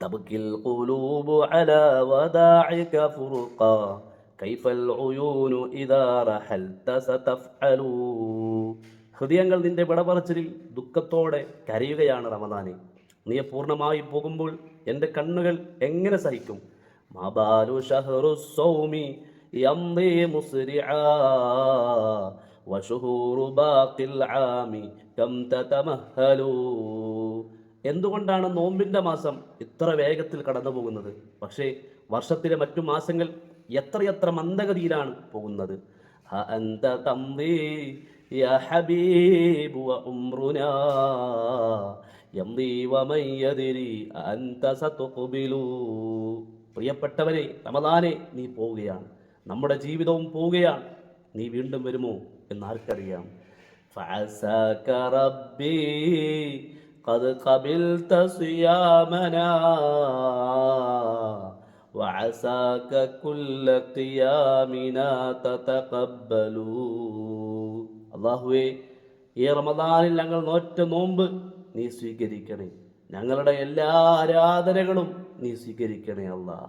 تبكي القلوب على وداعك فرقا كيف العيون إذا رحلت ستفعل. ഹൃദയങ്ങൾ നിന്റെ വിടപറച്ചിലിൽ ദുഃഖത്തോടെ കരയുകയാണ് റമദാനെ. നീ പൂർണ്ണമായി പോകുമ്പോൾ എൻ്റെ കണ്ണുകൾ എങ്ങനെ സഹിക്കും? മാബാലു ഷഹ്റു സൗമി യംദി മുസ്രിആ വശുഹൂറു ബാഖിൽ ആമി കം തതമഹലു. എന്തുകൊണ്ടാണ് നോമ്പിൻ്റെ മാസം ഇത്ര വേഗത്തിൽ കടന്നു പോകുന്നത്? പക്ഷേ വർഷത്തിലെ മറ്റു മാസങ്ങൾ എത്രയെത്ര മന്ദഗതിയിലാണ് പോകുന്നത്. അന്ത തംദി യാ ഹബീബു വഉംറുനാ യംദി വമൻ യദ്രി അൻത സതുഖ്ബിലു. പ്രിയപ്പെട്ടവനെ, റമദാനെ, നീ പോവുകയാണ്, നമ്മുടെ ജീവിതവും പോവുകയാണ്. നീ വീണ്ടും വരുമോ എന്നാർക്കറിയാം. ഫഅസാക റബ്ബി قد قبلت صيامنا وعساك كل قيامنا تتقبل. അല്ലാഹുവേ, ഈ റമദാനിൽ ഞങ്ങൾ നോറ്റ നോമ്പ് നീ സ്വീകരിക്കണേ. ഞങ്ങളുടെ എല്ലാ ആരാധനകളും നീ സ്വീകരിക്കണേ അല്ലാഹ്.